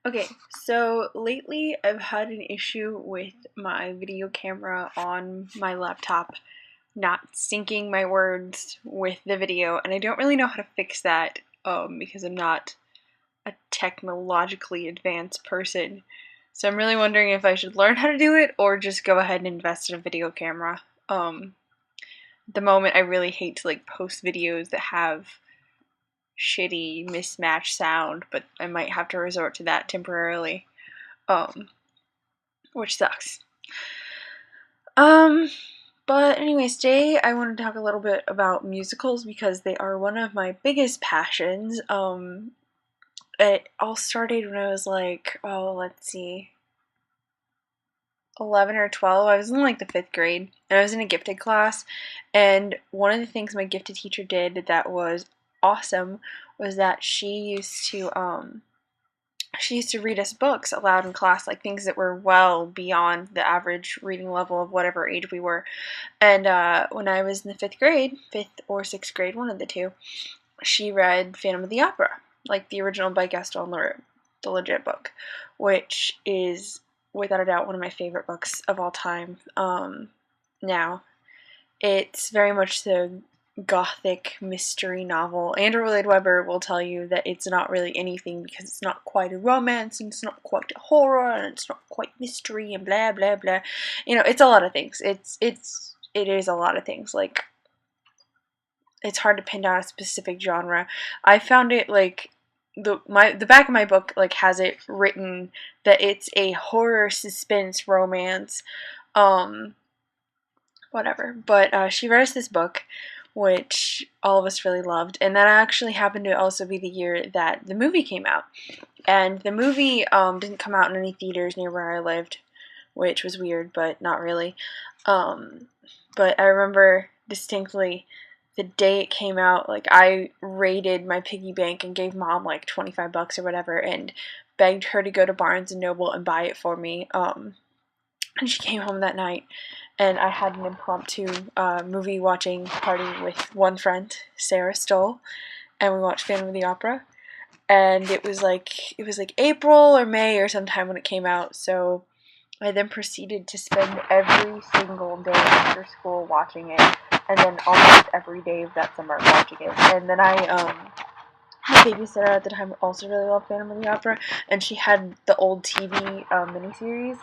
Okay, so lately I've had an issue with my video camera on my laptop not syncing my words with the video, and I don't really know how to fix that because I'm not a technologically advanced person. So I'm really wondering if I should learn how to do it or just go ahead and invest in a video camera. At the moment I really hate to post videos that have shitty mismatched sound, but I might have to resort to that temporarily. Um, which sucks. Um, but anyways, today I want to talk a little bit about musicals because they are one of my biggest passions. It all started when I was let's see, 11 or 12. I was in the 5th grade, and I was in a gifted class, and one of the things my gifted teacher did that was awesome was that she used to read us books aloud in class, like things that were well beyond the average reading level of whatever age we were. And when I was in the 5th grade, 5th or 6th grade, one of the two, she read Phantom of the Opera, like the original by Gaston Leroux, the legit book, which is without a doubt one of my favorite books of all time. Now, it's very much the gothic mystery novel. Andrew Lloyd Webber will tell you that it's not really anything because it's not quite a romance, and it's not quite a horror, and it's not quite mystery, and blah blah blah. It's a lot of things. It is a lot of things. It's hard to pin down a specific genre. I found it the back of my book has it written that it's a horror suspense romance. Um, Whatever. But she read us this book, which all of us really loved, and that actually happened to also be the year that the movie came out. And the movie didn't come out in any theaters near where I lived, which was weird, but not really. Um, but I remember distinctly the day it came out, I raided my piggy bank and gave mom $25 or whatever, and begged her to go to Barnes and Noble and buy it for me. And she came home that night, and I had an impromptu movie watching party with one friend, Sarah Stoll, and we watched Phantom of the Opera. And it was like April or May or sometime when it came out. So I then proceeded to spend every single day after school watching it, and then almost every day of that summer watching it. And then my babysitter at the time also really loved Phantom of the Opera, and she had the old TV miniseries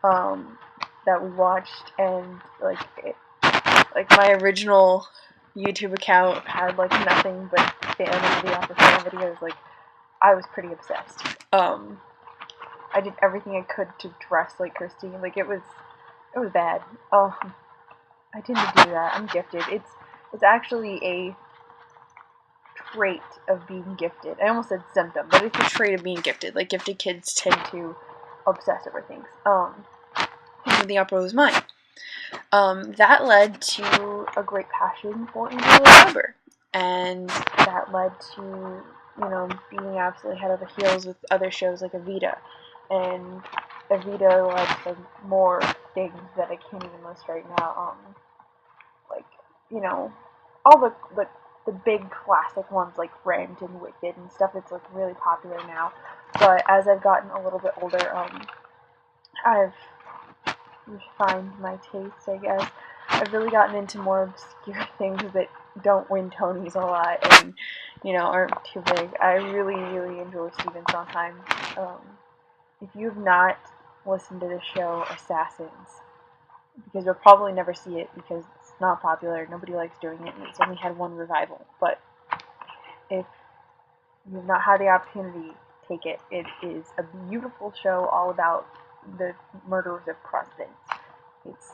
um, that we watched, and my original YouTube account had nothing but Phantom of the Opera fan videos. I was pretty obsessed. I did everything I could to dress like Christine. It was bad. I didn't do that. I'm gifted. It's actually a trait of being gifted. I almost said symptom, but it's a trait of being gifted. Gifted kids tend to obsess over things. The Opera was mine. That led to a great passion for Andrew Lloyd Webber, and that led to being absolutely head over heels with other shows like Evita, and Evita led to more things that I can't even list right now. Like all the big classic ones like Rent and Wicked and stuff. It's really popular now, but as I've gotten a little bit older, I've refined my taste, I guess. I've really gotten into more obscure things that don't win Tonys a lot and, aren't too big. I really, really enjoy Stephen Sondheim. If you have not listened to the show Assassins, because you'll probably never see it because it's not popular, nobody likes doing it, and it's only had one revival. But if you've not had the opportunity, take it. It is a beautiful show all about the murderers of Providence. It's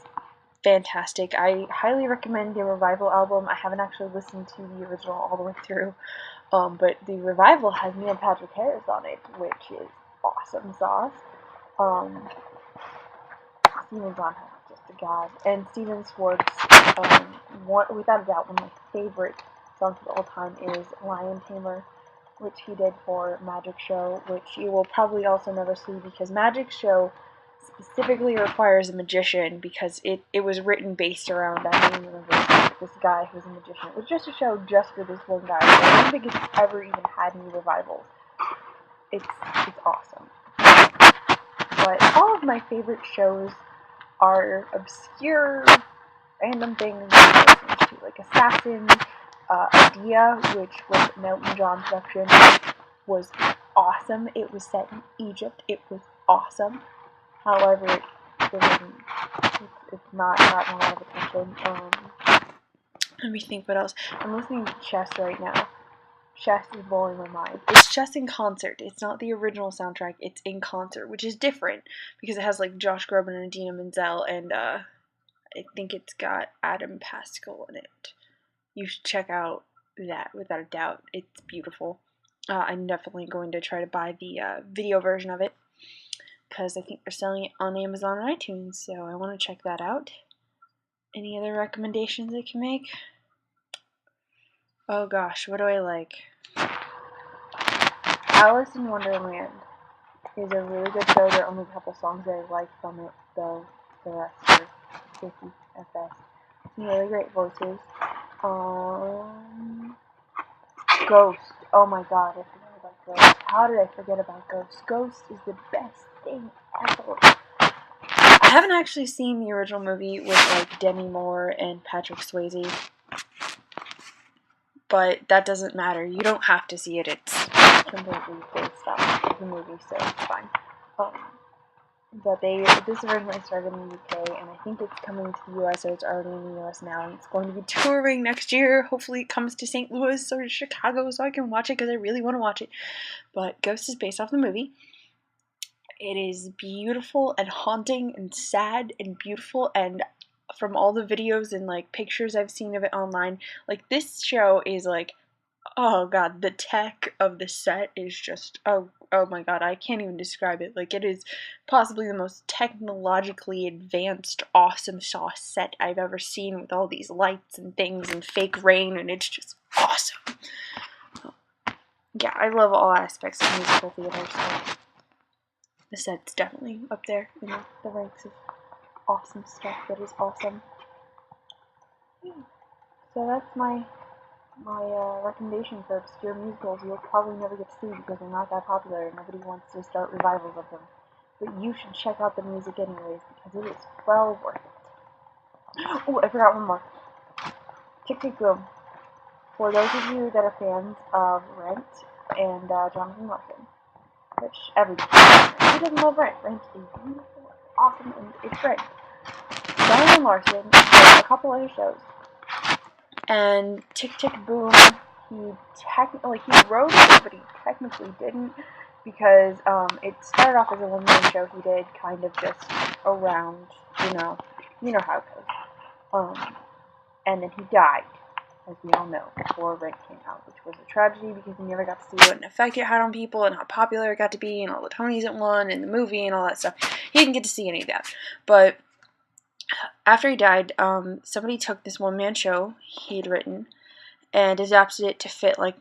fantastic. I highly recommend the revival album. I haven't actually listened to the original all the way through, but the revival has Neil Patrick Harris on it, which is awesome sauce. Steven Sondheim, just a god, and Steven Schwartz. Without a doubt, one of my favorite songs of all time is Lion Tamer, which he did for Magic Show, which you will probably also never see because Magic Show specifically requires a magician because it was written based around that name of this guy who's a magician. It was just a show just for this one guy. So I don't think it's ever even had any revivals. it's awesome. But all of my favorite shows are obscure, random things that I listen to, like Assassin, Adia, which was an Elton John production, was awesome. It was set in Egypt. It was awesome. However, it's not gotten a lot of attention. Let me think what else. I'm listening to Chess right now. Chess is blowing my mind. It's Chess in concert. It's not the original soundtrack. It's in concert, which is different because it has like Josh Groban and Idina Menzel, and I think it's got Adam Pascal in it. You should check out that without a doubt. It's beautiful. I'm definitely going to try to buy the video version of it because I think they're selling it on Amazon and iTunes, so I want to check that out. Any other recommendations I can make? Oh gosh, what do I like? Alice in Wonderland is a really good show. There are only a couple songs that I like from it, though the rest are iffy at best. Some really great voices. Ghost. Oh my god, I forgot about Ghost. How did I forget about Ghost? Ghost is the best thing ever. I haven't actually seen the original movie with like Demi Moore and Patrick Swayze, but that doesn't matter. You don't have to see it. It's completely based off the movie, so it's fine. But this originally started in the UK, and I think it's coming to the US, or it's already in the US now, and it's going to be touring next year. Hopefully it comes to St. Louis or Chicago so I can watch it, because I really want to watch it. But Ghost is based off the movie. It is beautiful and haunting and sad and beautiful, and from all the videos and like pictures I've seen of it online, like this show is like, oh god, the tech of the set is just, oh my god, I can't even describe it. Like, it is possibly the most technologically advanced awesome sauce set I've ever seen, with all these lights and things and fake rain, and it's just awesome. Yeah, I love all aspects of musical theater, so the set's definitely up there in the ranks of awesome stuff that is awesome. Yeah. So that's my recommendation for obscure musicals you'll probably never get to see because they're not that popular and nobody wants to start revivals of them. But you should check out the music anyways because it is well worth it. Oh, I forgot one more. Tick Tick Boom. For those of you that are fans of Rent and Jonathan Larson, which everybody who doesn't love Rent? Rent is beautiful, awesome, and it's great. Jonathan Larson did a couple other shows. And Tick Tick Boom, he wrote it, but he technically didn't, because it started off as a one-man show he did, kind of just around, you know how it goes. And then he died, as we all know, before Rent came out, which was a tragedy because we never got to see what an effect it had on people and how popular it got to be and all the Tonys it won and the movie and all that stuff. He didn't get to see any of that, but after he died, somebody took this one-man show he'd written and adapted it to fit like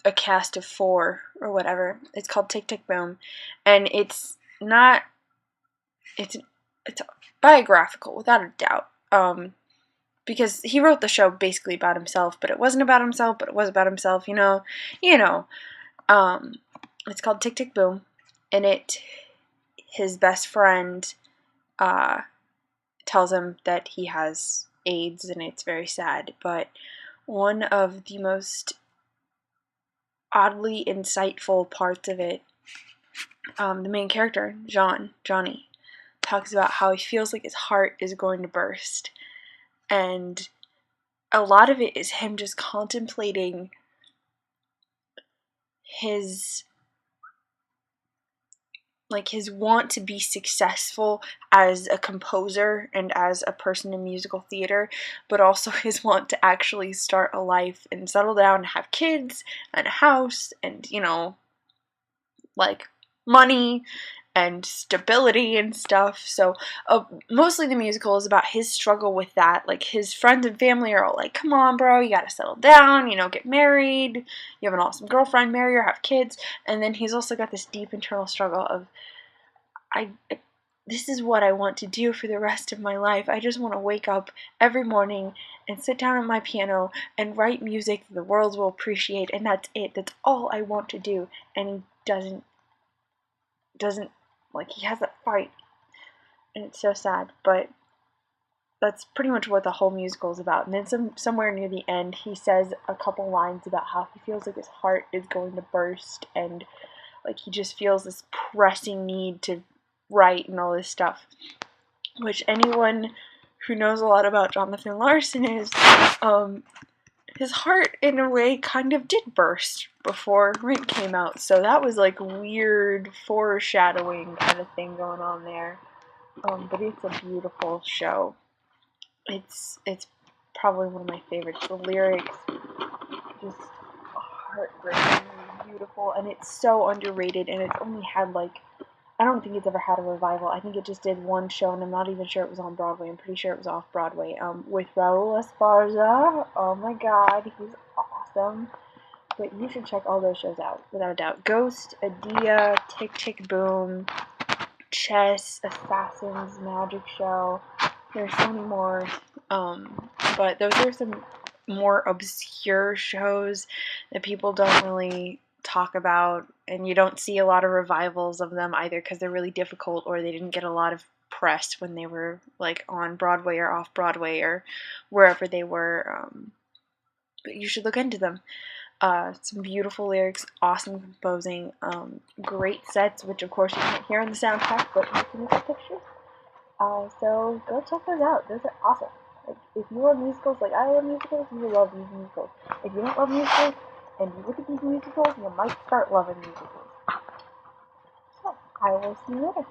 a cast of 4 or whatever. It's called Tick Tick Boom, and it's biographical without a doubt. Because he wrote the show basically about himself, but it wasn't about himself, but it was about himself. You know. It's called Tick Tick Boom, and his best friend tells him that he has AIDS, and it's very sad. But one of the most oddly insightful parts of it, the main character, Johnny, talks about how he feels like his heart is going to burst. And a lot of it is him just contemplating his want to be successful as a composer and as a person in musical theater, but also his want to actually start a life and settle down and have kids and a house and, money and stability and stuff. So mostly the musical is about his struggle with that. Like, his friends and family are all like, come on, bro, you gotta settle down, get married, you have an awesome girlfriend, marry her, have kids. And then he's also got this deep internal struggle of, this is what I want to do for the rest of my life. I just want to wake up every morning and sit down at my piano and write music that the world will appreciate, and that's it. That's all I want to do. And he doesn't like, he has that fight, and it's so sad, but that's pretty much what the whole musical is about. And then somewhere near the end, he says a couple lines about how he feels like his heart is going to burst, and like he just feels this pressing need to write and all this stuff. Which anyone who knows a lot about Jonathan Larson is, his heart in a way kind of did burst before Rent came out. So that was like weird foreshadowing kind of thing going on there. But it's a beautiful show. It's probably one of my favorites. The lyrics just heartbreaking, beautiful, and it's so underrated. And it's only had like, I don't think it's ever had a revival. I think it just did one show, and I'm not even sure it was on Broadway. I'm pretty sure it was off Broadway. With Raul Esparza. Oh my God, he's awesome. But you should check all those shows out without a doubt. Ghost, Adia, Tick Tick Boom, Chess, Assassins, Magic Show. There's so many more, but those are some more obscure shows that people don't really talk about, and you don't see a lot of revivals of them either because they're really difficult, or they didn't get a lot of press when they were like on Broadway or off Broadway or wherever they were. But you should look into them. Some beautiful lyrics, awesome composing, great sets, which of course you can't hear on the soundtrack, but you can look at pictures. So go check those out. Those are awesome. Like, if you love musicals like I love musicals, you will love these musicals. If you don't love musicals and you look at these musicals, you might start loving musicals. So I will see you later.